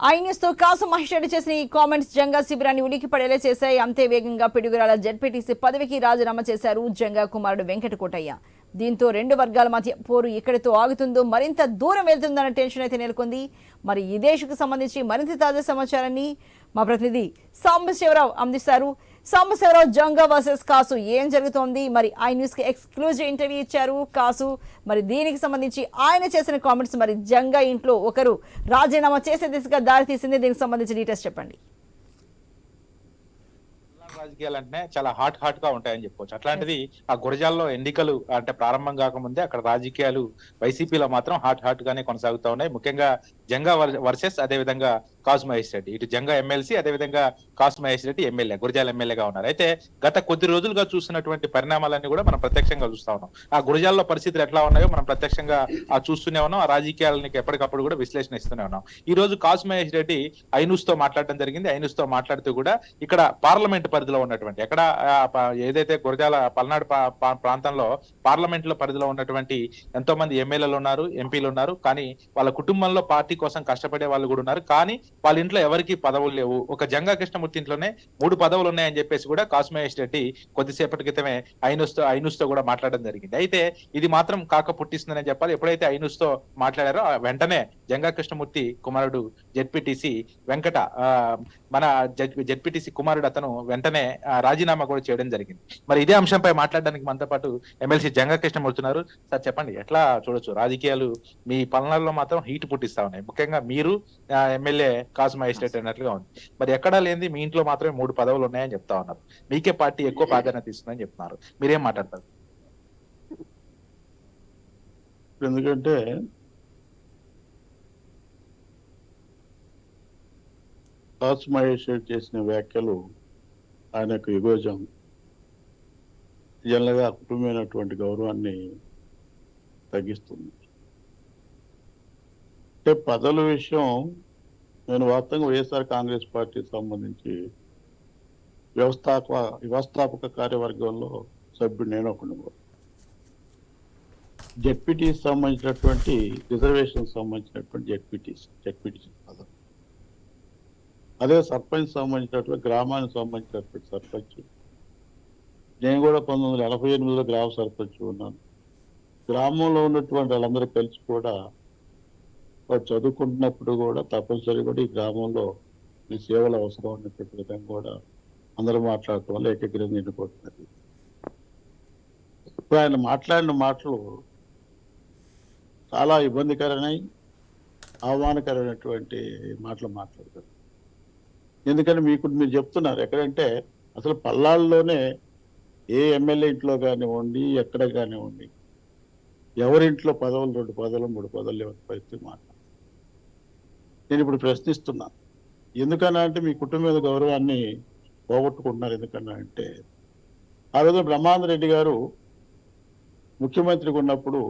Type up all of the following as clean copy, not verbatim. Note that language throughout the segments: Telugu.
ఐన్యూస్తో కాసు మహేష్ రెడ్డి చేసిన ఈ కామెంట్స్ జంగా శిబిరాన్ని ఉనికి పడేలా చేశాయి. అంతే వేగంగా పిడుగురాల జెడ్పీటీసీ పదవికి రాజీనామా చేశారు జంగా కుమారుడు వెంకటకోటయ్య. దీంతో రెండు వర్గాల మధ్య పోరు ఎక్కడితో ఆగుతుందో మరింత దూరం వెళ్తుందన్న టెన్షన్ అయితే నెలకొంది. మరి ఈ దేశకు సంబంధించి మరింత తాజా సమాచారాన్ని మా ప్రతినిధి సాంబశివరావు అందిస్తారు. సాంబశివరావు, జంగా వర్సెస్ కాసు ఏం జరుగుతోంది? మరి ఐన్యూస్ కి ఎక్స్క్లూజివ్ ఇంటర్వ్యూ ఇచ్చారు కాసు. మరి దీనికి సంబంధించి ఆయన చేసిన కామెంట్స్, మరి జంగా ఇంట్లో ఒకరు రాజీనామా చేసే దిశగా దారి తీసింది. దీనికి సంబంధించి డీటెయిల్స్ చెప్పండి. రాజకీయాలు అంటే చాలా హాట్ గా ఉంటాయని చెప్పుకోవచ్చు. అట్లాంటిది ఆ గురజాల్లో ఎన్నికలు అంటే ప్రారంభం కాకముందే అక్కడ రాజకీయాలు వైసీపీలో మాత్రం హాట్ గానే కొనసాగుతా ఉన్నాయి. ముఖ్యంగా జంగా వర్సెస్ అదే విధంగా కాసు మహేష్ రెడ్డి, ఇటు జంగా ఎమ్మెల్సీ అదే విధంగా కాసు మహేష్ రెడ్డి ఎమ్మెల్యే, గురజాల ఎమ్మెల్యేగా ఉన్నారు. అయితే గత కొద్ది రోజులుగా చూస్తున్నటువంటి పరిణామాలన్నీ కూడా మనం ప్రత్యక్షంగా చూస్తా ఉన్నాం. ఆ గురజాల్లో పరిస్థితులు ఎట్లా ఉన్నాయో మనం ప్రత్యక్షంగా చూస్తూనే ఉన్నాం. ఆ రాజకీయాలని ఎప్పటికప్పుడు కూడా విశ్లేషణ ఇస్తూనే ఉన్నాం. ఈ రోజు కాసు మహేష్ రెడ్డి ఐన్యూస్ తో మాట్లాడడం జరిగింది. ఐన్యూస్ తో మాట్లాడుతూ కూడా ఇక్కడ పార్లమెంట్ పరిధిలో ఉన్నటువంటి ఎక్కడ ఏదైతే గురజాల పల్నాడు ప్రాంతంలో పార్లమెంట్ లో పరిధిలో ఉన్నటువంటి ఎంతో మంది ఎమ్మెల్యేలు ఉన్నారు, ఎంపీలు ఉన్నారు. కానీ వాళ్ళ కుటుంబంలో పార్టీ కోసం కష్టపడే వాళ్ళు కూడా ఉన్నారు. కానీ వాళ్ళ ఇంట్లో ఎవరికి పదవులు లేవు. ఒక జంగా కృష్ణమూర్తి ఇంట్లోనే 3 పదవులు ఉన్నాయని చెప్పేసి కూడా కాసు మహేష్ రెడ్డి కొద్దిసేపటి క్రితమే ఐన్యూస్ తో కూడా మాట్లాడడం జరిగింది. అయితే ఇది మాత్రం కాక పుట్టిస్తుందని చెప్పాలి. ఎప్పుడైతే ఐన్యూస్ తో మాట్లాడారో వెంటనే జంగా కృష్ణమూర్తి కుమారుడు జెడ్పీటీసీ వెంకట మన జెడ్పీటీసీ కుమారుడు అతను వెంటనే రాజీనామా కూడా చేయడం జరిగింది. మరి ఇదే అంశంపై మాట్లాడడానికి మనతో పాటు ఎమ్మెల్సీ జంగా కృష్ణమూర్తి ఉన్నారు. సార్ చెప్పండి, ఎట్లా చూడొచ్చు రాజకీయాలు మీ పల్నాడులో మాత్రం హీట్ పుట్టిస్తా ఉన్నాయి. ముఖ్యంగా మీరు ఎమ్మెల్యే కాసు మహేష్ రెడ్డి అన్నట్లుగా ఉంది. మరి ఎక్కడా లేనిది మీ ఇంట్లో మాత్రమే 3 పదవులు ఉన్నాయని చెప్తా ఉన్నారు. మీకే పార్టీ ఎక్కువ ప్రాధాన్యత ఇస్తుందని చెప్తున్నారు. మీరేం మాట్లాడతారు? ఎందుకంటే కాసు మహేష్ రెడ్డి చేసిన వ్యాఖ్యలు ఆయనకు ఎగోజం జనరల్గా కుటుంబమైనటువంటి గౌరవాన్ని తగ్గిస్తుంది. అంటే పదవుల విషయం నేను వాస్తవంగా వైఎస్ఆర్ కాంగ్రెస్ పార్టీకి సంబంధించి వ్యవస్థాపక కార్యవర్గంలో సభ్యుడు నేను ఒకడు. జెడ్పీటీకి సంబంధించినటువంటి రిజర్వేషన్ సంబంధించినటువంటి జెడ్పీటీసీ పదవి, అదే సర్పంచ్ సంబంధించినటువంటి గ్రామానికి సంబంధించినటువంటి సర్పంచ్. నేను కూడా 1988లో గ్రామ సర్పంచ్ ఉన్నాను. గ్రామంలో ఉన్నటువంటి వాళ్ళందరూ కలిసి కూడా వాడు చదువుకుంటున్నప్పుడు కూడా తప్పనిసరి కూడా ఈ గ్రామంలో మీ సేవలు అవసరం అనేటువంటి విధంగా కూడా అందరూ మాట్లాడటం వల్ల ఏకగ్రీవం నిండిపోతున్నది. ఇప్పుడు ఆయన మాట్లాడిన మాటలు చాలా ఇబ్బందికరమైన అవమానకరమైనటువంటి మాటలు మాట్లాడతారు. ఎందుకంటే మీరు చెప్తున్నారు ఎక్కడంటే అసలు పల్నాడులోనే ఏ ఎమ్మెల్యే ఇంట్లో కానివ్వండి, ఎక్కడ కానివ్వండి, ఎవరింట్లో పదవులు 2 పదవులు 3 పదవులు లేవని పరిస్థితి మాట. నేను ఇప్పుడు ప్రశ్నిస్తున్నాను, ఎందుకన్నా అంటే మీ కుటుంబం మీద గౌరవాన్ని పోగొట్టుకుంటున్నారు. ఎందుకన్నా అంటే ఆ రోజు బ్రహ్మానందరెడ్డి గారు ముఖ్యమంత్రిగా ఉన్నప్పుడు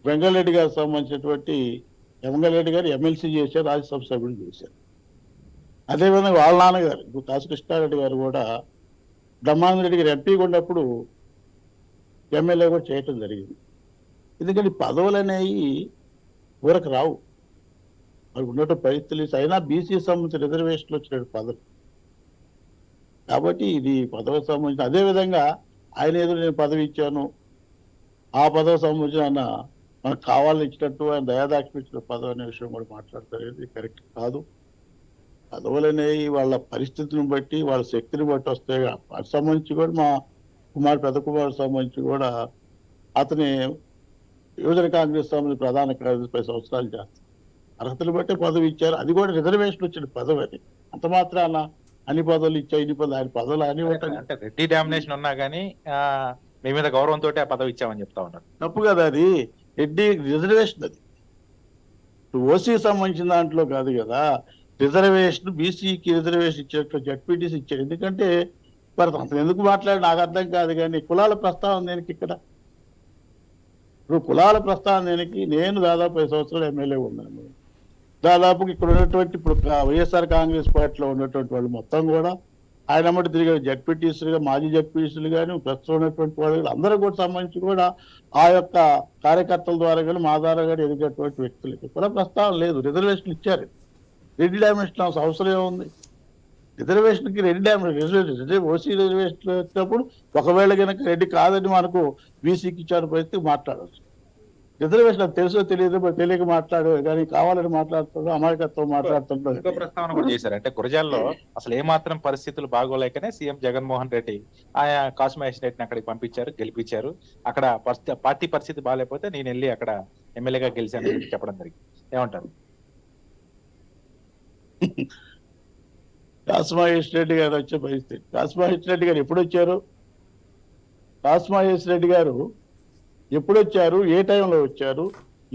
వెంగళరెడ్డి గారికి సంబంధించినటువంటి వెంగళరెడ్డి గారు ఎమ్మెల్సీ చేశారు, రాజ్యసభ సభ్యులు చేశారు. అదేవిధంగా వాళ్ళ నాన్నగారు కాసు కృష్ణారెడ్డి గారు కూడా బ్రహ్మానందరెడ్డి గారు ఎంపీగా ఉన్నప్పుడు ఎమ్మెల్యే కూడా చేయటం జరిగింది. ఎందుకంటే పదవులు అనేవి ఊరకు రావు, అవి ఉన్నట్టు పరిస్థితులు. అయినా బీసీ సంబంధించిన రిజర్వేషన్లు వచ్చిన పదవి కాబట్టి ఇది పదవి సంబంధించిన. అదేవిధంగా ఆయన ఏదో నేను పదవి ఇచ్చాను, ఆ పదవి సంబంధించిన ఆయన మనకు కావాలని ఇచ్చినట్టు ఆయన దయాదాక్షిణ్యం ఇచ్చిన పదవి అనే విషయం కూడా మాట్లాడతారు. ఇది కరెక్ట్ కాదు. పదవులు అనేవి వాళ్ళ పరిస్థితిని బట్టి వాళ్ళ శక్తిని బట్టి వస్తాయి. వాటికి సంబంధించి కూడా మా పెద్ద కుమారుడు సంబంధించి కూడా అతని యువజన కాంగ్రెస్ సంబంధించి ప్రధాన కార్యదర్శి 10 సంవత్సరాలు చేస్తారు. అర్హతలు బట్టి పదవి ఇచ్చారు. అది కూడా రిజర్వేషన్ వచ్చిన పదవి. అది అంత మాత్రాన అన్ని పదవులు ఇచ్చాయి, ఇన్ని పదవులు ఆయన పదవులు అని అంటే రెడ్డి డామినేషన్ ఉన్నా కానీ మీ మీద గౌరవంతో ఆ పదవి ఇచ్చామని చెప్తా ఉన్నారు. తప్పు కదా అది. రెడ్డి రిజర్వేషన్, అది ఓసీకి సంబంధించిన దాంట్లో కాదు కదా. రిజర్వేషన్ బీసీకి రిజర్వేషన్ ఇచ్చేట్టు జెడ్పీటీసీ ఇచ్చారు. ఎందుకంటే మరి అసలు ఎందుకు మాట్లాడి నాకు అర్థం కాదు. కానీ కులాల ప్రస్తావన దేనికి ఇక్కడ? ఇప్పుడు కులాల ప్రస్తావన దేనికి? నేను దాదాపు 5 సంవత్సరాలు ఎమ్మెల్యే ఉన్నాను. దాదాపు ఇక్కడ ఉన్నటువంటి ఇప్పుడు వైఎస్ఆర్ కాంగ్రెస్ పార్టీలో ఉన్నటువంటి వాళ్ళు మొత్తం కూడా ఆయన అమ్మటి తిరిగి జెడ్పీటీసీలుగా, మాజీ జెడ్పీటీసీలు కానీ ప్రస్తుతం ఉన్నటువంటి వాళ్ళు అందరూ కూడా సంబంధించి కూడా ఆ యొక్క కార్యకర్తల ద్వారా కానీ మా ద్వారా కానీ ఎదిగేటువంటి వ్యక్తులకి కుల ప్రస్తావన లేదు. రిజర్వేషన్ ఇచ్చారు. రెడ్డి డైమెన్షన్ అవసరం ఏముంది? రిజర్వేషన్కి రెడ్డి రిజర్వేషన్ ఓసీ రిజర్వేషన్ వచ్చినప్పుడు ఒకవేళ కనుక రెడ్డి కాదని మనకు బీసీకి ఇచ్చిన పరిస్థితి మాట్లాడవచ్చు. రిజర్వేషన్ అది తెలుసో తెలియదు తెలియక మాట్లాడు కానీ కావాలని మాట్లాడుతాడు, అమాయకత్వం ఇంకో మాట్లాడుతుంటాడు. ప్రస్తావన కూడా చేశారు. అంటే గురజాల్లో అసలు ఏమాత్రం పరిస్థితులు బాగోలేకనే సీఎం జగన్మోహన్ రెడ్డి ఆయా కాసు మహేష్ రెడ్డిని అక్కడికి పంపించారు, గెలిపించారు. అక్కడ పార్టీ పరిస్థితి బాగాలేకపోతే నేను వెళ్ళి అక్కడ ఎమ్మెల్యేగా గెలిచాను అని చెప్పడం జరిగింది. ఏమంటారు? కాసు మహేష్ రెడ్డి గారు వచ్చే పరిస్థితి. కాసు మహేష్ రెడ్డి గారు ఎప్పుడు వచ్చారు? కాసు మహేష్ రెడ్డి గారు ఎప్పుడు వచ్చారు, ఏ టైంలో వచ్చారు,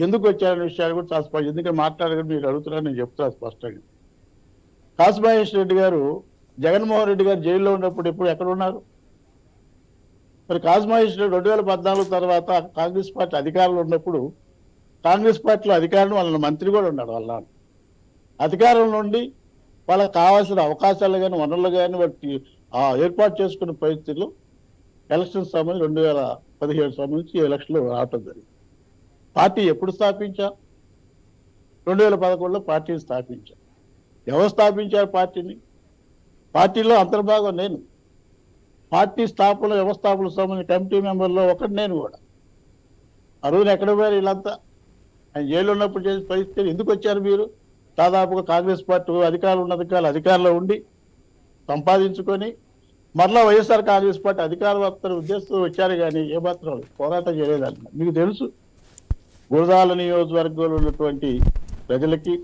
ఎందుకు వచ్చారనే విషయాలు కూడా చాలా స్పష్టం. ఎందుకంటే మాట్లాడగా మీరు అడుగుతున్నారు, నేను చెప్తాను స్పష్టంగా. కాసు మహేష్ రెడ్డి గారు జగన్మోహన్ రెడ్డి గారు జైల్లో ఉన్నప్పుడు ఎప్పుడు ఎక్కడ ఉన్నారు? మరి కాసు మహేష్ రెడ్డి 2014 తర్వాత కాంగ్రెస్ పార్టీ అధికారంలో ఉన్నప్పుడు కాంగ్రెస్ పార్టీలో అధికారం వాళ్ళ మంత్రి కూడా ఉన్నాడు. వాళ్ళ అధికారం నుండి వాళ్ళకి కావాల్సిన అవకాశాలు కానీ వనరులు కానీ వాటి ఏర్పాటు చేసుకున్న పరిస్థితుల్లో ఎలక్షన్ సంబంధించి 2017 సంబంధించి ఎలక్షన్లో రావటం జరిగింది. పార్టీ ఎప్పుడు స్థాపించాం? 2011లో పార్టీని స్థాపించాం. ఎవరు స్థాపించారు పార్టీని? పార్టీలో అంతర్భాగం నేను. పార్టీ స్థాపన వ్యవస్థాపన సంబంధించిన కమిటీ మెంబర్లో ఒకటి నేను కూడా. ఆ రోజున ఎక్కడ పోయారు వీళ్ళంతా? ఆయన జైలు ఉన్నప్పుడు చేసే పరిస్థితి. ఎందుకు వచ్చారు మీరు? దాదాపుగా కాంగ్రెస్ పార్టీ అధికారులు ఉన్న అధికారంలో ఉండి సంపాదించుకొని మరలా వైఎస్ఆర్ కాంగ్రెస్ పార్టీ అధికారం వస్తున్న ఉద్దేశంతో వచ్చారు కానీ ఏమాత్రం పోరాటం చేయలేదన్న మీకు తెలుసు. గురజాల నియోజకవర్గంలో ఉన్నటువంటి ప్రజలకి,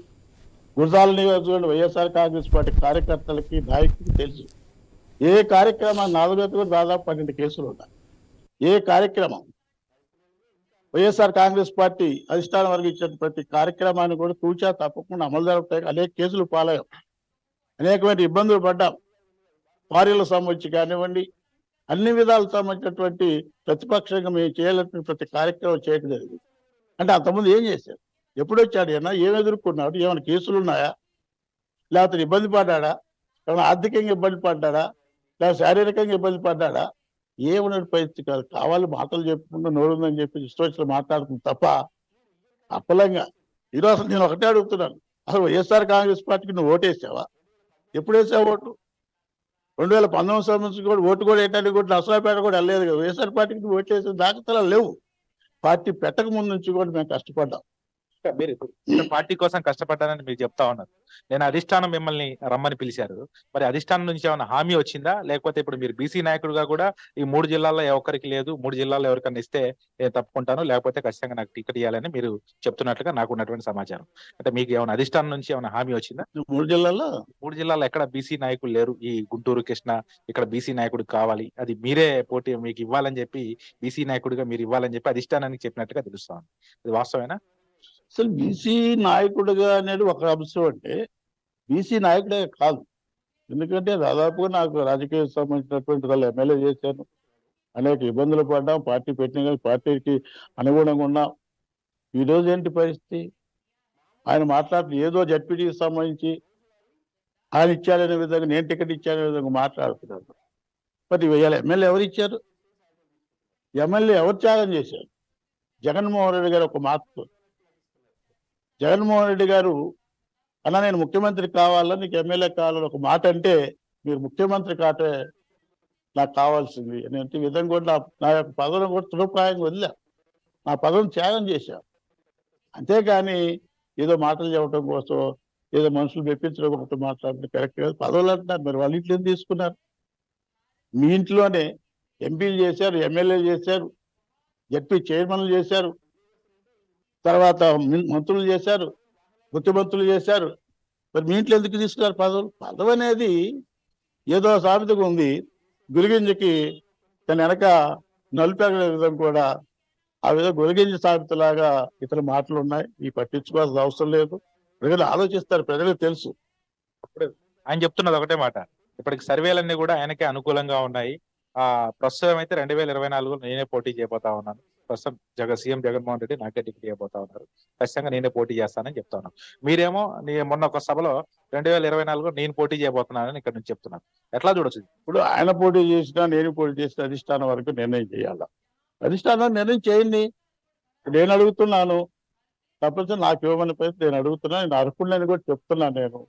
గురజాల నియోజకవర్గంలో వైఎస్ఆర్ కాంగ్రెస్ పార్టీ కార్యకర్తలకి, నాయకులకి తెలుసు. ఏ కార్యక్రమాన్ని నాలుగైదు కూడా దాదాపు 12 కేసులు ఉన్నాయి. ఏ కార్యక్రమం వైఎస్ఆర్ కాంగ్రెస్ పార్టీ అధిష్టానం వరకు ఇచ్చిన ప్రతి కార్యక్రమాన్ని కూడా తూచా తప్పకుండా అమలు జరుగుతాయి. అనేక కేసులు పాలయ్యాం, అనేకమైన ఇబ్బందులు పడ్డాం. భార్యల సంబంధించి కానివ్వండి, అన్ని విధాలకు సంబంధించినటువంటి ప్రతిపక్షంగా మేము చేయాలంటే ప్రతి కార్యక్రమం చేయడం జరిగింది. అంటే అంతకుముందు ఏం చేశారు? ఎప్పుడు వచ్చాడు? ఏమన్నా ఏమి ఎదుర్కొన్నాడు? ఏమైనా కేసులు ఉన్నాయా? లేకపోతే ఇబ్బంది పడ్డాడా? ఏమైనా ఆర్థికంగా ఇబ్బంది పడ్డాడా? లేకపోతే శారీరకంగా ఇబ్బంది పడ్డాడా? ఏమన్న పరిస్థితి కాదు. కావాలి మాటలు చెప్పుకుంటూ నోరుందని చెప్పి ఇష్టం మాట్లాడుతుంది తప్ప అప్పలంగా. ఈరోజు నేను ఒకటే అడుగుతున్నాను, అసలు వైఎస్ఆర్ కాంగ్రెస్ పార్టీకి నువ్వు ఓటేసావా? ఎప్పుడు వేసావు ఓటు? 2019 సంవత్సరం కూడా ఓటు కూడా వేయడానికి కూడా నర్సరావుపేట కూడా వెళ్ళలేదు కదా. వైఎస్ఆర్ పార్టీకి నువ్వు ఓటు వేసే దాఖలాలు లేవు. పార్టీ పెట్టక ముందు నుంచి కూడా మేము కష్టపడ్డాం. మీరు ఇప్పుడు పార్టీ కోసం కష్టపడ్డానని మీరు చెప్తా ఉన్నారు. నేను అధిష్టానం మిమ్మల్ని రమ్మని పిలిచారు. మరి అధిష్టానం నుంచి ఏమైనా హామీ వచ్చిందా? లేకపోతే ఇప్పుడు మీరు బీసీ నాయకుడిగా కూడా ఈ 3 జిల్లాల్లో ఒక్కరికి లేదు, 3 జిల్లాల్లో ఎవరికన్నా ఇస్తే నేను తప్పుకుంటాను, లేకపోతే ఖచ్చితంగా నాకు టికెట్ ఇవ్వాలని మీరు చెప్తున్నట్లుగా నాకు ఉన్నటువంటి సమాచారం. అంటే మీకు ఏమైనా అధిష్టానం నుంచి ఏమైనా హామీ వచ్చిందా? 3 జిల్లాల్లో 3 జిల్లాల్లో ఎక్కడ బీసీ నాయకులు లేరు. ఈ గుంటూరు, కృష్ణ ఇక్కడ బీసీ నాయకుడు కావాలి, అది మీరే పోటీ మీకు ఇవ్వాలని చెప్పి, బీసీ నాయకుడిగా మీరు ఇవ్వాలని చెప్పి అధిష్టానానికి చెప్పినట్టుగా తెలుస్తాను. ఇది వాస్తవేనా? అసలు బీసీ నాయకుడిగా అనేది ఒక అంశం. అంటే బీసీ నాయకుడే కాదు. ఎందుకంటే దాదాపుగా నాకు రాజకీయ సంబంధించినటువంటి వాళ్ళు ఎమ్మెల్యే చేశాను, అనేక ఇబ్బందులు పడ్డాం, పార్టీ పెట్టిన కానీ పార్టీకి అనుగుణంగా ఉన్నాం. ఈరోజు ఏంటి పరిస్థితి? ఆయన మాట్లాడుతూ ఏదో జడ్పీటీకి సంబంధించి ఆయన ఇచ్చారనే విధంగా, నేను టికెట్ ఇచ్చారనే విధంగా మాట్లాడుతున్నాను. మరి ఇవాళ ఎమ్మెల్యే ఎవరు ఇచ్చారు? ఎమ్మెల్యే ఎవరు త్యాగం చేశారు? జగన్మోహన్ రెడ్డి గారు ఒక మాట, జగన్మోహన్ రెడ్డి గారు అన్న నేను ముఖ్యమంత్రి కావాలని, నీకు ఎమ్మెల్యే కావాలని ఒక మాట అంటే, మీరు ముఖ్యమంత్రి కాటే నాకు కావాల్సింది అని విధంగా కూడా నా యొక్క పదవిని కూడా తృప్రాయంగా వదిలే, నా పదవిని త్యాగం చేశాను. అంతేగాని ఏదో మాటలు చెప్పడం కోసం, ఏదో మనుషులు మెప్పించడం కోసం మాట్లాడడం కరెక్ట్ కాదు. పదవులు అంటున్నారు, మరి వాళ్ళ ఇంట్లో తీసుకున్నారు. మీ ఇంట్లోనే ఎంపీలు చేశారు, ఎమ్మెల్యేలు చేశారు, జడ్పీ చైర్మన్లు చేశారు, తర్వాత మంత్రులు చేశారు, ముఖ్యమంత్రులు చేశారు. మరి మీ ఇంట్లో ఎందుకు తీసుకున్నారు పదవులు? పదవి అనేది ఏదో సామెతగా ఉంది, గురిగింజకి తన వెనక నలుపెరగలే విధంగా కూడా ఆ విధంగా గురిగింజ సామెతలాగా ఇతర మాటలు ఉన్నాయి. ఈ పట్టించుకోవాల్సిన అవసరం లేదు. ప్రజలు ఆలోచిస్తారు, ప్రజలకు తెలుసు. ఆయన చెప్తున్నది ఒకటే మాట, ఇప్పటికి సర్వేలన్నీ కూడా ఆయనకే అనుకూలంగా ఉన్నాయి. ప్రస్తుతం అయితే 2024లో నేనే పోటీ చేయబోతా ఉన్నాను. ప్రస్తుతం సీఎం జగన్మోహన్ రెడ్డి నాకే టికెట్ ఇవ్వబోతా ఉన్నారు, ఖచ్చితంగా నేనే పోటీ చేస్తానని చెప్తా ఉన్నాను. మీరేమో మొన్న ఒక సభలో 2024లో నేను పోటీ చేయబోతున్నానని ఇక్కడ నుంచి చెప్తున్నాను. ఎట్లా చూడొచ్చు? ఇప్పుడు ఆయన పోటీ చేసినా, నేను పోటీ చేసిన అధిష్టానం వరకు నిర్ణయం చేయాలా? అధిష్టానం నిర్ణయం చేయండి. నేను అడుగుతున్నాను, తప్పనిసరి నాకు ఇవ్వమని పరిస్థితి నేను అడుగుతున్నా, నేను అర్హుడిని కూడా చెప్తున్నాను. నేను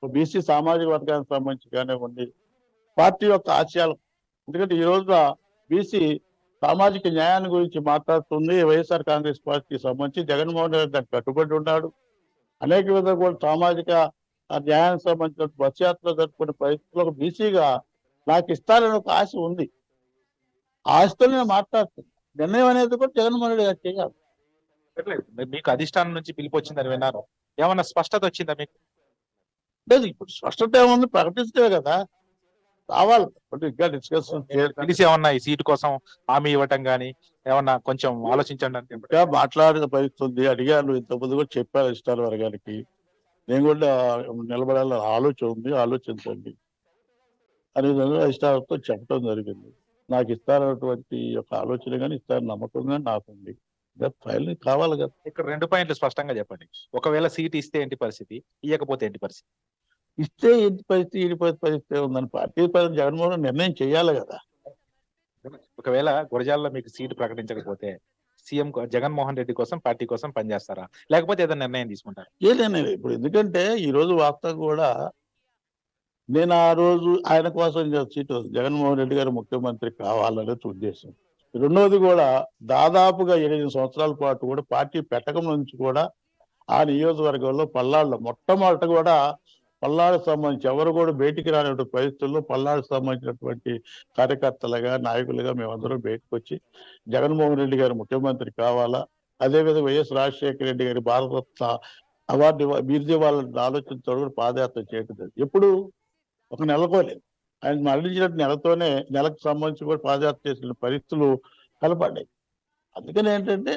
బీసీ సామాజిక వర్గానికి సంబంధించి కానివ్వండి, పార్టీ యొక్క ఆశయాలు. ఎందుకంటే ఈ రోజున బీసీ సామాజిక న్యాయాన్ని గురించి మాట్లాడుతుంది వైఎస్ఆర్ కాంగ్రెస్ పార్టీకి సంబంధించి. జగన్మోహన్ రెడ్డి దానికి కట్టుబడి ఉన్నాడు. అనేక విధంగా కూడా సామాజిక న్యాయానికి సంబంధించిన బస్ యాత్ర జరుపుకునే పరిస్థితుల్లో బీసీగా నాకు ఇస్తారని ఒక ఆశ ఉంది. ఆ ఆశతో నేను మాట్లాడుతున్నాను. నిర్ణయం అనేది కూడా జగన్మోహన్ రెడ్డి గారు చేయాలి. మీకు అధిష్టానం నుంచి పిలుపు వచ్చిందని విన్నాను, ఏమన్నా స్పష్టత వచ్చిందా మీకు? లేదు, ఇప్పుడు స్పష్టత ఏముంది, ప్రకటిస్తే కదా రావాలి. ఇంకా డిస్కషన్ తెలిసి ఏమన్నా ఈ సీటు కోసం హామీ ఇవ్వటం గానీ ఏమన్నా కొంచెం ఆలోచించండి అంటే ఇంకా మాట్లాడిన పరిస్థితి ఉంది. అడిగాను, ఇంతకుముందు కూడా చెప్పారు అధిష్టాన వర్గానికి. నేను కూడా నిలబడాలని ఆలోచన ఉంది, ఆలోచించండి అనే విధంగా అధిష్టానంతో చెప్పడం జరిగింది. నాకు ఇస్తారన్నటువంటి ఒక ఆలోచన కానీ ఇస్తారని నమ్మకం కానీ నాకుంది. ఫైల్ కావాలి కదా. ఇక్కడ 2 పాయింట్లు స్పష్టంగా చెప్పండి. ఒకవేళ సీట్ ఇస్తే ఏంటి పరిస్థితి, ఇవ్వకపోతే ఏంటి పరిస్థితి? ఇస్తే ఏంటి పరిస్థితి, ఈ పరిస్థితి ఉందని పార్టీ పరంగా జగన్మోహన్ రెడ్డి నిర్ణయం చేయాలి కదా. ఒకవేళ గురజాలలో మీకు సీటు ప్రకటించకపోతే సీఎం జగన్మోహన్ రెడ్డి కోసం పార్టీ కోసం పనిచేస్తారా, లేకపోతే ఏదైనా నిర్ణయం తీసుకుంటారా? ఏదైనా ఇప్పుడు ఎందుకంటే ఈ రోజు వార్త కూడా నేను ఆ రోజు ఆయన కోసం సీటు జగన్మోహన్ రెడ్డి గారు ముఖ్యమంత్రి కావాలనేది ఉద్దేశం. రెండవది కూడా దాదాపుగా 8 సంవత్సరాల పాటు కూడా పార్టీ పెట్టకం నుంచి కూడా ఆ నియోజకవర్గంలో పల్నాడులో మొట్టమొదట కూడా పల్నాడుకు సంబంధించి ఎవరు కూడా బయటికి రాని పరిస్థితుల్లో పల్నాడుకు సంబంధించినటువంటి కార్యకర్తలుగా నాయకులుగా మేమందరం బయటకు వచ్చి జగన్మోహన్ రెడ్డి గారు ముఖ్యమంత్రి కావాలా, అదేవిధంగా వైఎస్ రాజశేఖర రెడ్డి గారి భారతరత్న అవార్డు బీర్జీ వాళ్ళని ఆలోచించడం కూడా పాదయాత్ర చేయడం జరిగింది. ఎప్పుడు ఒక నెలకోలేదు, ఆయన మరణించిన నెలతోనే నెలకు సంబంధించి కూడా పాదయాత్ర చేసిన పరిస్థితులు కనపడ్డాయి. అందుకని ఏంటంటే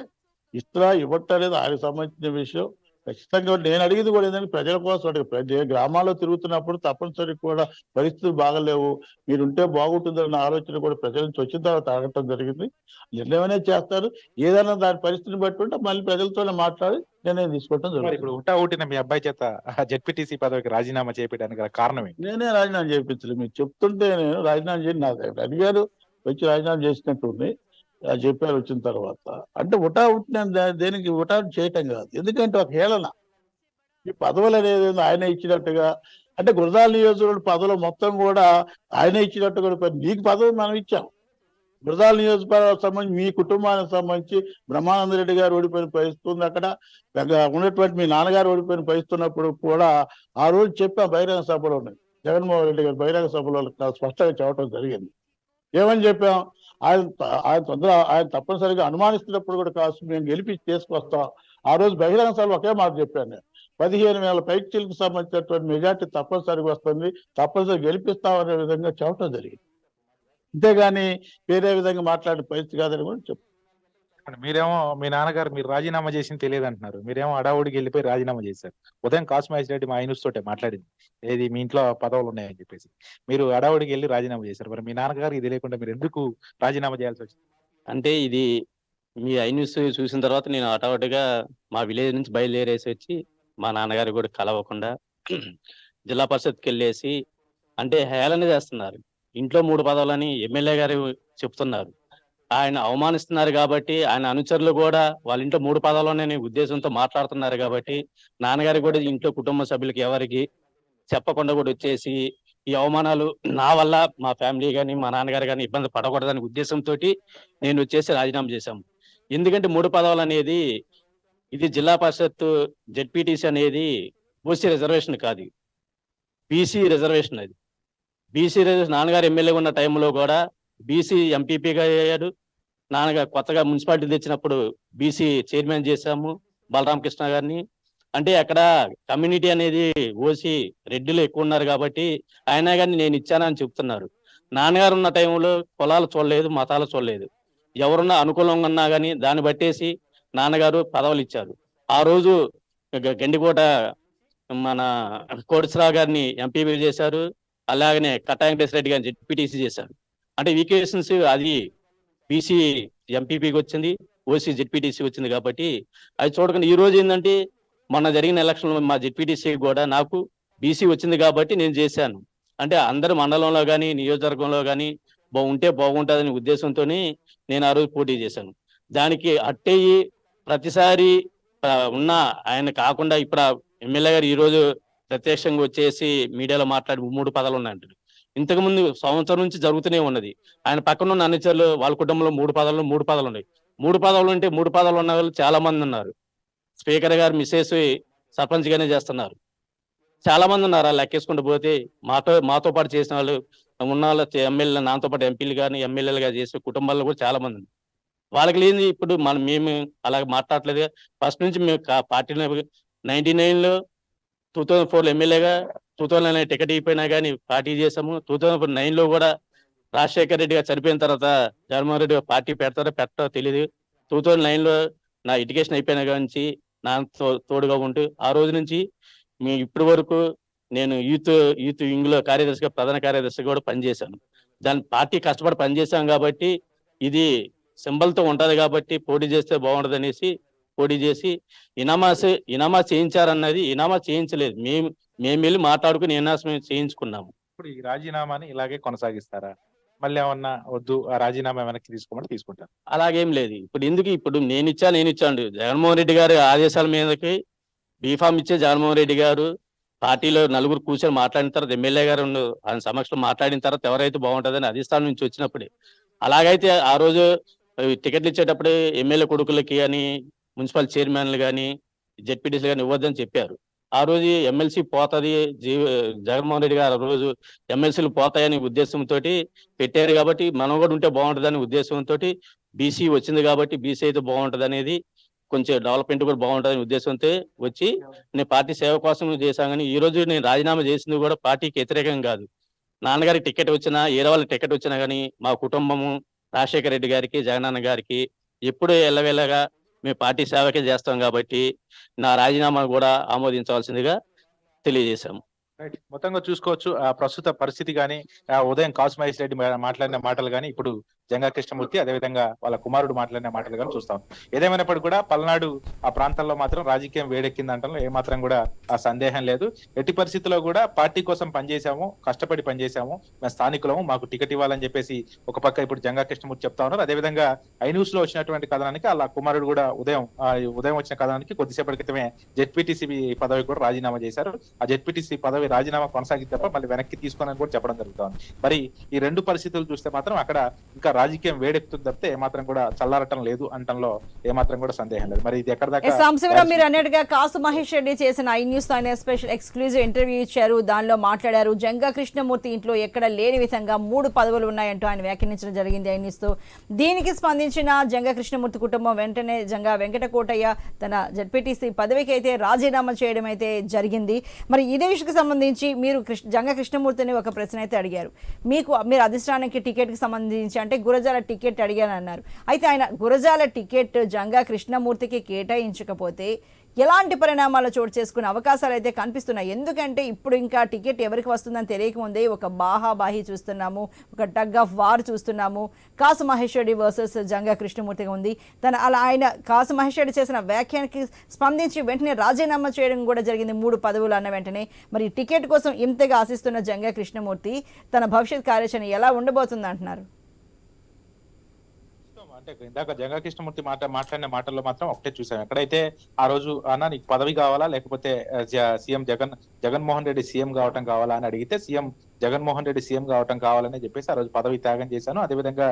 ఇస్త్రా ఇవ్వటం అనేది ఆయనకు సంబంధించిన విషయం. ఖచ్చితంగా నేను అడిగింది కూడా ఏంటంటే ప్రజల కోసం అడిగి గ్రామాల్లో తిరుగుతున్నప్పుడు తప్పనిసరి కూడా పరిస్థితులు బాగలేవు, మీరుంటే బాగుంటుందన్న ఆలోచన కూడా ప్రజల నుంచి వచ్చిన తర్వాత అడగటం జరిగింది. నిర్ణయమే చేస్తారు, ఏదైనా దాని పరిస్థితిని బట్టి ఉంటే మళ్ళీ ప్రజలతోనే మాట్లాడి నిర్ణయం తీసుకోవటం జరుగుతుంది. ఇప్పుడు ఉంటా ఊటిన మీ అబ్బాయి చేత జెడ్పీటీసీ పదవికి రాజీనామా చేయడానికి గల కారణం ఏంటి? నేనే రాజీనామా చేయించలేదు, మీరు చెప్తుంటే నేను రాజీనామా చేసి నాకు అడిగారు, వచ్చి రాజీనామా చేసినట్టుంది చెప్పారు వచ్చిన తర్వాత. అంటే నేను దేనికి చేయటం కాదు, ఎందుకంటే ఒక హేళన. ఈ పదవులు అనేది ఆయన ఇచ్చినట్టుగా, అంటే గురజాల నియోజకవర్గ పదవులు మొత్తం కూడా ఆయన ఇచ్చినట్టుగా నీకు పదవి మనం ఇచ్చాం. గురజాల నియోజకవర్గం సంబంధించి మీ కుటుంబానికి సంబంధించి బ్రహ్మానంద రెడ్డి గారు ఓడిపోయిన పరిస్థితుంది. అక్కడ ఉన్నటువంటి మీ నాన్నగారు ఓడిపోయిన పరిస్థితున్నప్పుడు కూడా ఆ రోజు చెప్పాం బహిరంగ సభలో, జగన్మోహన్ రెడ్డి గారు బహిరంగ సభలో స్పష్టంగా చెప్పడం జరిగింది. ఏమని చెప్పాం, ఆయన తప్పనిసరిగా అనుమానిస్తున్నప్పుడు కూడా కాదు మేము గెలిపించి తీసుకొస్తాం. ఆ రోజు బహిరంగ సభలో ఒకే మాట చెప్పాను నేను, 15,000 పైచీలకు సంబంధించినటువంటి మెజార్టీ తప్పనిసరిగా వస్తుంది, తప్పనిసరి గెలిపిస్తామనే విధంగా చెప్పడం జరిగింది. అంతేగాని వేరే విధంగా మాట్లాడే పరిస్థితి కాదని కూడా చెప్పు. మీరేమో మీ నాన్నగారు మీరు రాజీనామా చేసింది తెలియదు అంటున్నారు, మీరేమో అడావుడికి వెళ్ళిపోయి రాజీనామా చేశారు. ఉదయం కాస్మహేష్ రెడ్డి మా ఆయన తోటే మాట్లాడింది, ఏది మీ ఇంట్లో పదవులు ఉన్నాయని చెప్పేసి మీరు అడావుడికి వెళ్ళి రాజీనామా చేశారు. మరి మీ నాన్నగారు ఇది తెలియకుండా మీరు ఎందుకు రాజీనామా చేయాల్సి వచ్చింది? అంటే ఇది మీ ఐ న్యూస్ చూసిన తర్వాత నేను ఆటోమేటిక్గా మా విలేజ్ నుంచి బయలుదేరేసి వచ్చి మా నాన్నగారు కూడా కలవకుండా జిల్లా పరిషత్కి వెళ్ళేసి, అంటే హేళన చేస్తున్నారు. ఇంట్లో 3 పదవులని ఎమ్మెల్యే గారు చెప్తున్నారు, ఆయన అవమానిస్తున్నారు కాబట్టి ఆయన అనుచరులు కూడా వాళ్ళ ఇంట్లో 3 పదవులనే ఉద్దేశంతో మాట్లాడుతున్నారు కాబట్టి నాన్నగారు కూడా ఇంట్లో కుటుంబ సభ్యులకి ఎవరికి చెప్పకుండా కూడా వచ్చేసి ఈ అవమానాలు నా వల్ల మా ఫ్యామిలీ కానీ మా నాన్నగారు కానీ ఇబ్బంది పడకూడదనే ఉద్దేశంతో నేను వచ్చేసి రాజీనామా చేశాము. ఎందుకంటే 3 పదవులు అనేది ఇది జిల్లా పరిషత్ జెడ్పీటీసీ అనేది ఓసీ రిజర్వేషన్ కాదు, బీసీ రిజర్వేషన్. అది బీసీ రిజర్వేషన్. నాన్నగారు ఎమ్మెల్యే ఉన్న టైంలో కూడా బీసీ ఎంపీపీగా అయ్యాడు. నాన్నగారు కొత్తగా మున్సిపాలిటీ తెచ్చినప్పుడు బీసీ చైర్మన్ చేశాము బలరామకృష్ణ గారిని. అంటే అక్కడ కమ్యూనిటీ అనేది ఓసీ రెడ్డిలో ఎక్కువ ఉన్నారు కాబట్టి అయినా కానీ నేను ఇచ్చానని చెప్తున్నారు. నాన్నగారు ఉన్న టైంలో కులాలు చూడలేదు, మతాలు చూడలేదు, ఎవరున్నా అనుకూలంగా ఉన్నా కానీ దాన్ని బట్టేసి నాన్నగారు పదవులు ఇచ్చారు. ఆ రోజు గండికోట మన కోడిసరావు గారిని ఎంపీపీ చేశారు, అలాగనే కట్టా వెంకటేశ్వర రెడ్డి గారిని జెడ్పీటీసీ చేశారు. అంటే ఈక్వేషన్స్ అది బీసీ ఎంపీపీకి వచ్చింది, ఓసీ జెడ్పీటీసీ వచ్చింది కాబట్టి అది చూడకుండా ఈ రోజు ఏంటంటే మొన్న జరిగిన ఎలక్షన్లో మా జెడ్పీటీసీ కూడా నాకు బీసీ వచ్చింది కాబట్టి నేను చేశాను. అంటే అందరు మండలంలో కానీ నియోజకవర్గంలో కానీ ఉంటే బాగుంటుందనే ఉద్దేశంతో నేను ఆ రోజు పోటీ చేశాను. దానికి అట్టేయి ప్రతిసారి ఉన్న ఆయన కాకుండా ఇప్పుడు ఎమ్మెల్యే గారు ఈ రోజు ప్రత్యక్షంగా వచ్చేసి మీడియాలో మాట్లాడి 3 పదాలు ఉన్నాయంటారు. ఇంతకు ముందు సంవత్సరం నుంచి జరుగుతూనే ఉన్నది. ఆయన పక్కన ఉన్న అనుచరులు వాళ్ళ కుటుంబంలో 3 పదాలు ఉన్నాయి. 3 పదాలు అంటే 3 పదాలు ఉన్న వాళ్ళు చాలా మంది ఉన్నారు. స్పీకర్ గారు మిస్సెస్ సర్పంచ్ గానే చేస్తున్నారు. చాలా మంది ఉన్నారు. ఆ లెక్కేసుకుంటూ పోతే మాతో పాటు చేసిన వాళ్ళు ఉన్న వాళ్ళ ఎమ్మెల్యే, నాతో పాటు ఎంపీలు కానీ ఎమ్మెల్యేలుగా చేసే కుటుంబాల్లో కూడా చాలా మంది ఉన్నారు. వాళ్ళకి లేని ఇప్పుడు మేము అలాగ మాట్లాడలేదు. ఫస్ట్ నుంచి మేము పార్టీ 99లో 2004 ఎమ్మెల్యేగా 2009 టికెట్ అయిపోయినా కానీ పార్టీ చేసాము. 2009లో కూడా రాజశేఖర రెడ్డి గారు చనిపోయిన తర్వాత జగన్మోహన్ రెడ్డి గారు పార్టీ పెట్టారో తెలియదు. 2009లో నా ఎడ్యుకేషన్ అయిపోయిన నుంచి నా తోడుగా ఉంటూ ఆ రోజు నుంచి మీ ఇప్పటి వరకు నేను యూత్ వింగ్ లో కార్యదర్శిగా, ప్రధాన కార్యదర్శిగా కూడా పనిచేశాను. దాని పార్టీ కష్టపడి పనిచేశాం కాబట్టి ఇది సింబల్ తో ఉంటది కాబట్టి పోటీ చేస్తే బాగుంటది అనేసి పోటీ చేసి ఇనామా చేయించారన్నది ఇనామా చేయించలేదు. మేము వెళ్ళి మాట్లాడుకుని ఇనామా చేయించుకున్నాము. ఇప్పుడు ఈ రాజీనామాని ఇలాగే కొనసాగిస్తారా? మళ్ళీ ఏమన్నా వద్దు ఆ రాజీనామా వెనక్కి తీసుకోమని తీసుకుంటారు? అలాగేం లేదు. ఇప్పుడు నేను ఇచ్చాను. జగన్మోహన్ రెడ్డి గారి ఆదేశాల మీదకి బీఫామ్ ఇచ్చే జగన్మోహన్ రెడ్డి గారు పార్టీలో నలుగురు కూర్చొని మాట్లాడిన తర్వాత ఎమ్మెల్యే గారు ఆయన సమక్షంలో మాట్లాడిన తర్వాత ఎవరైతే బాగుంటుందని అధిష్టానం నుంచి వచ్చినప్పుడే. అలాగైతే ఆ రోజు టికెట్లు ఇచ్చేటప్పుడు ఎమ్మెల్యే కొడుకులకి అని మున్సిపల్ చైర్మన్లు కానీ జెడ్పీటీసీలు కానీ ఇవ్వద్దని చెప్పారు. ఆ రోజు ఎమ్మెల్సీ పోతుంది, జగన్మోహన్ రెడ్డి గారు ఆ రోజు ఎమ్మెల్సీలు పోతాయని ఉద్దేశంతో పెట్టారు. కాబట్టి మనం కూడా ఉంటే బాగుంటుందని ఉద్దేశంతో బీసీ వచ్చింది కాబట్టి బీసీ అయితే బాగుంటుంది అనేది, కొంచెం డెవలప్మెంట్ కూడా బాగుంటుందని ఉద్దేశంతో వచ్చి నేను పార్టీ సేవ కోసం చేశాను. కానీ ఈ రోజు నేను రాజీనామా చేసింది కూడా పార్టీకి వ్యతిరేకం కాదు. నాన్నగారికి టికెట్ వచ్చినా, ఏరే వాళ్ళ టికెట్ వచ్చినా కానీ మా కుటుంబము రాజశేఖర రెడ్డి గారికి, జగనన్న గారికి ఎప్పుడు ఎల్లవేళగా మేము పార్టీ సేవకే చేస్తాం కాబట్టి నా రాజీనామా కూడా ఆమోదించవలసిందిగా తెలియజేశాము. రైట్. మొత్తంగా చూసుకోవచ్చు ఆ ప్రస్తుత పరిస్థితి కానీ, ఉదయం కాసు మహేష్ రెడ్డి మాట్లాడిన మాటలు కానీ, ఇప్పుడు జంగా కృష్ణమూర్తి అదేవిధంగా వాళ్ళ కుమారుడు మాట్లాడిన మాటలు కానీ చూస్తాం. ఏదేమైనప్పటికీ కూడా పల్నాడు ఆ ప్రాంతంలో మాత్రం రాజకీయం వేడెక్కిందంటే ఏమాత్రం కూడా ఆ సందేహం లేదు. ఎట్టి పరిస్థితుల్లో కూడా పార్టీ కోసం పనిచేశాము, కష్టపడి పనిచేశాము, మేము స్థానికులము, మాకు టికెట్ ఇవ్వాలని చెప్పేసి ఒక పక్క ఇప్పుడు జంగా కృష్ణమూర్తి చెప్తా ఉన్నారు. అదేవిధంగా ఐన్యూస్ లో వచ్చినటువంటి కథనానికి వాళ్ళ కుమారుడు కూడా ఉదయం వచ్చిన కథనానికి కొద్దిసేపటి క్రితమే జెడ్పీటీసీ పదవి కూడా రాజీనామా చేశారు. ఆ జెడ్పీటీసీ పదవి రాజీనామా కొనసాగితే తప్ప మళ్ళీ వెనక్కి తీసుకోనని కూడా చెప్పడం జరుగుతుంది. మరి ఈ రెండు పరిస్థితులు చూస్తే మాత్రం అక్కడ ఇంకా రాజకీయం వేడెక్కుతుంది తప్పితే ఏమాత్రం కూడా చల్లారటం లేదు అంటంలో ఏమాత్రం కూడా సందేహం లేదు. మరి ఇది ఎక్కడ దాకా మీరు అన్నట్టుగా కాసు మహేష్ రెడ్డి చేసిన ఐ న్యూస్ తో ఆయన స్పెషల్ ఎక్స్క్లూజివ్ ఇంటర్వ్యూ ఇచ్చారు. దానిలో మాట్లాడారు. జంగా కృష్ణమూర్తి ఇంట్లో ఎక్కడ లేని విధంగా 3 పదవులు ఉన్నాయంటూ ఆయన వ్యాఖ్యానించడం జరిగింది ఐ న్యూస్ తో. దీనికి స్పందించిన జంగా కృష్ణమూర్తి కుటుంబం వెంటనే జంగా వెంకటకోటయ్య తన జడ్పీటీసీ పదవికి అయితే రాజీనామా చేయడం అయితే జరిగింది. మరి ఇదే విషయానికి సంబంధించి మీరు జంగా కృష్ణమూర్తిని ఒక ప్రశ్న అయితే అడిగారు. మీరు అధిష్టానానికి టికెట్కి సంబంధించి అంటే గురజాల టికెట్ అడిగాను అన్నారు. అయితే ఆయన గురజాల టికెట్ జంగా కృష్ణమూర్తికి కేటాయించకపోతే ఎలాంటి పరిణామాలు చోటు చేసుకునే అవకాశాలు అయితే కనిపిస్తున్నాయి. ఎందుకంటే ఇప్పుడు ఇంకా టికెట్ ఎవరికి వస్తుందని తెలియకముందే ఒక బాహాబాహి చూస్తున్నాము, ఒక టగ్ ఆఫ్ వార్ చూస్తున్నాము. కాసు మహేష్ రెడ్డి వర్సెస్ జంగా కృష్ణమూర్తిగా ఉంది. ఆయన కాసు మహేష్ రెడ్డి చేసిన వ్యాఖ్యానికి స్పందించి వెంటనే రాజీనామా చేయడం కూడా జరిగింది 3 పదవులు అన్న వెంటనే. మరి టికెట్ కోసం ఇంతగా ఆశిస్తున్న జంగా కృష్ణమూర్తి తన భవిష్యత్ కార్యాచరణ ఎలా ఉండబోతుంది అంటున్నారు? అంటే ఇందాక జంగా కృష్ణమూర్తి మాట్లాడిన మాటల్లో మాత్రం ఒకటే చూసాం. ఎక్కడైతే ఆ రోజు అన్న నీకు పదవి కావాలా లేకపోతే సీఎం జగన్మోహన్ రెడ్డి సీఎం కావటం కావాలా అని అడిగితే సీఎం జగన్మోహన్ రెడ్డి సీఎం కావటం కావాలని చెప్పేసి ఆ రోజు పదవి త్యాగం చేశాను. అదేవిధంగా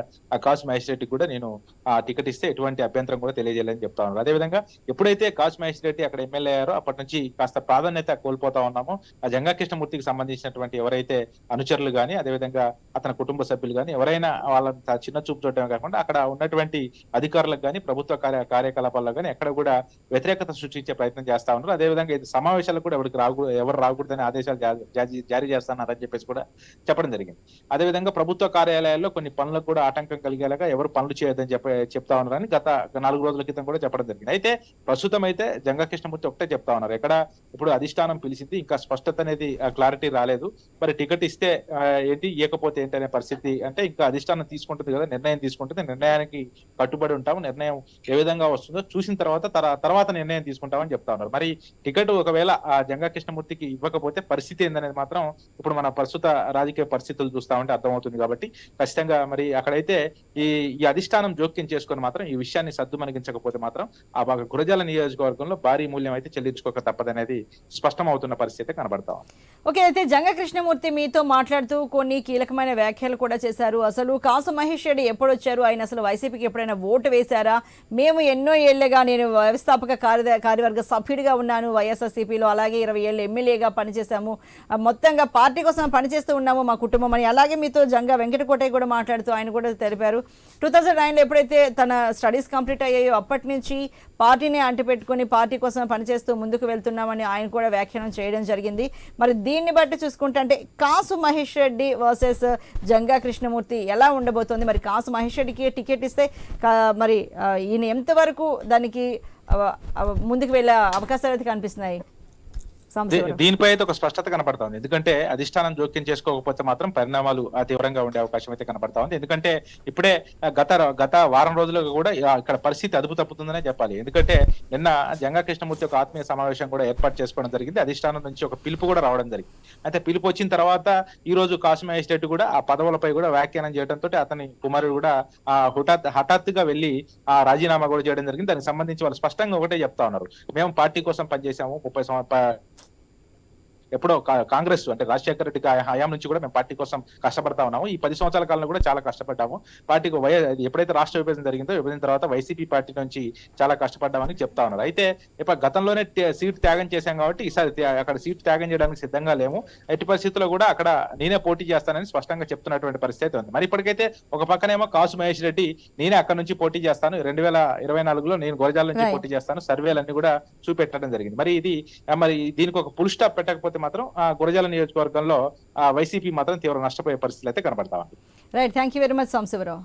కాసు మహేష్ రెడ్డికి కూడా నేను ఆ టికెట్ ఇస్తే ఎటువంటి అభ్యంతరం కూడా తెలియజేయాలని చెప్తా ఉన్నారు. అదేవిధంగా ఎప్పుడైతే కాసు మహేష్ రెడ్డి అక్కడ ఎమ్మెల్యే అయ్యారో అప్పటి నుంచి కాస్త ప్రాధాన్యత కోల్పోతా ఉన్నామో ఆ జంగా కృష్ణమూర్తికి సంబంధించినటువంటి ఎవరైతే అనుచరులు కానీ అదేవిధంగా అతని కుటుంబ సభ్యులు కానీ ఎవరైనా వాళ్ళ చిన్న చూపు చూడటమే కాకుండా అక్కడ ఉన్నటువంటి అధికారులకు కానీ ప్రభుత్వ కార్యకలాపాల్లో కానీ ఎక్కడ కూడా వ్యతిరేకత సృష్టించే ప్రయత్నం చేస్తా ఉన్నారు. అదేవిధంగా ఇది సమావేశాలకు కూడా ఎవరు రాకూడదని ఆదేశాలు జారీ చేస్తానని చెప్పేసి కూడా చెప్పడం జరిగింది. అదేవిధంగా ప్రభుత్వ కార్యాలయాల్లో కొన్ని పనులకు కూడా ఆటంకం కలిగేలాగా ఎవరు పనులు చేయొద్దని చెప్తా ఉన్నారని గత 4 రోజుల క్రితం కూడా చెప్పడం జరిగింది. అయితే ప్రస్తుతం అయితే జంగా కృష్ణమూర్తి ఒకటే చెప్తా ఉన్నారు. ఎక్కడ ఇప్పుడు అధిష్టానం పిలిచింది, ఇంకా స్పష్టత అనేది క్లారిటీ రాలేదు. మరి టికెట్ ఇస్తే ఏంటి, ఇవ్వకపోతే ఏంటి అనే పరిస్థితి అంటే ఇంకా అధిష్టానం తీసుకుంటుంది కదా, నిర్ణయం తీసుకుంటుంది. నిర్ణయానికి కట్టుబడి ఉంటాము. నిర్ణయం ఏ విధంగా వస్తుందో చూసిన తర్వాత నిర్ణయం తీసుకుంటామని చెప్తా ఉన్నారు. మరి టికెట్ ఒకవేళ ఆ జంగా కృష్ణమూర్తికి ఇవ్వకపోతే పరిస్థితి ఏందనేది మాత్రం ఇప్పుడు మన ప్రస్తుత ప్రస్తుత రాజకీయ పరిస్థితులు చూస్తా ఉంటే అర్థమవుతుంది కాబట్టి ఖచ్చితంగా మరి అక్కడైతే ఈ అధిష్టానం జోక్యం చేసుకొని మాత్రం ఈ విషయాన్ని సద్దుమణిగించకపోతే మాత్రం ఆ గురజాల నియోజకవర్గంలో భారీ మూల్యం అయితే చెల్లించుకోక తప్పదనేది స్పష్టం అవుతున్న పరిస్థితి కనబడతా ఉంది. ఓకే, అయితే జంగా కృష్ణమూర్తి మీతో మాట్లాడుతూ కొన్ని కీలకమైన వ్యాఖ్యలు కూడా చేశారు. అసలు కాసు మహేష్ రెడ్డి ఎప్పుడు వచ్చారు, ఆయన అసలు వైసీపీకి ఎప్పుడైనా ఓటు వేశారా, మేము ఎన్నో ఏళ్లుగా నేను వ్యవస్థాపక కార్యవర్గ సభ్యుడిగా ఉన్నాను వైఎస్ఆర్సీపీలో, అలాగే 20 ఏళ్ళు ఎమ్మెల్యేగా పనిచేశాము, మొత్తంగా పార్టీ కోసం పనిచేస్తూ ఉన్నాము మా కుటుంబం అని. అలాగే మీతో జంగా వెంకటకోటయ్య కూడా మాట్లాడుతూ ఆయన కూడా తెలిపారు 2009లో ఎప్పుడైతే తన స్టడీస్ కంప్లీట్ అయ్యాయో అప్పటి నుంచి పార్టీని అంటిపెట్టుకుని పార్టీ కోసం పనిచేస్తూ ముందుకు వెళ్తున్నామని ఆయన కూడా వ్యాఖ్యానం చేయడం జరిగింది. మరి దీన్ని బట్టి చూసుకుంటే అంటే కాసు మహేష్ రెడ్డి వర్సెస్ జంగా కృష్ణమూర్తి ఎలా ఉండబోతోంది? మరి కాసు మహేష్ రెడ్డికి టికెట్ ఇస్తే మరి ఈయన ఎంతవరకు దానికి ముందుకు వెళ్ళే అవకాశాలు అయితే కనిపిస్తున్నాయి? దీనిపై అయితే ఒక స్పష్టత కనబడతా ఉంది. ఎందుకంటే అధిష్టానం జోక్యం చేసుకోకపోతే మాత్రం పరిణామాలు తీవ్రంగా ఉండే అవకాశం అయితే కనబడతా ఉంది. ఎందుకంటే ఇప్పుడే గత వారం రోజులుగా కూడా ఇక్కడ పరిస్థితి అదుపు తప్పుతుందనే చెప్పాలి. ఎందుకంటే నిన్న జంగా కృష్ణమూర్తి ఒక ఆత్మీయ సమావేశం కూడా ఏర్పాటు చేసుకోవడం జరిగింది. అధిష్టానం నుంచి ఒక పిలుపు కూడా రావడం జరిగింది. అయితే పిలుపు వచ్చిన తర్వాత ఈ రోజు కాసు మహేష్ రెడ్డి కూడా ఆ పదవులపై కూడా వ్యాఖ్యానం చేయడంతో అతని కుమారుడు కూడా హఠాత్తుగా వెళ్లి ఆ రాజీనామా కూడా చేయడం జరిగింది. దానికి సంబంధించి వాళ్ళు స్పష్టంగా ఒకటే చెప్తా ఉన్నారు, మేము పార్టీ కోసం పనిచేసాము 30 ఎప్పుడో కాంగ్రెస్ అంటే రాజశేఖర రెడ్డి హయాం నుంచి కూడా మేము పార్టీ కోసం కష్టపడతా ఉన్నాము. ఈ 10 సంవత్సరాల కాలంలో కూడా చాలా కష్టపడ్డాము. పార్టీకి ఎప్పుడైతే రాష్ట్ర విభజన జరిగిందో విభజన తర్వాత వైసీపీ పార్టీ నుంచి చాలా కష్టపడ్డామని చెప్తా ఉన్నారు. అయితే ఇప్పుడు గతంలోనే సీట్ త్యాగం చేశాం కాబట్టి ఈసారి అక్కడ సీట్ త్యాగం చేయడానికి సిద్ధంగా లేము, ఎట్టి పరిస్థితుల్లో కూడా అక్కడ నేనే పోటీ చేస్తానని స్పష్టంగా చెప్తున్నటువంటి పరిస్థితి ఉంది. మరి ఇప్పటికైతే ఒక పక్కనేమో కాసు మహేష్ రెడ్డి నేనే అక్కడ నుంచి పోటీ చేస్తాను, 2024లో నేను గురజాల నుంచి పోటీ చేస్తాను, సర్వేలన్నీ కూడా చూపెట్టడం జరిగింది. మరి దీనికి ఒక ఫుల్ స్టాప్ పెట్టకపోతే మాత్రం గురజాల నియోజకవర్గంలో వైసీపీ మాత్రం తీవ్ర నష్టపోయే పరిస్థితులు అయితే కనబడతా ఉంది. Right, thank you very much Sambasivarao.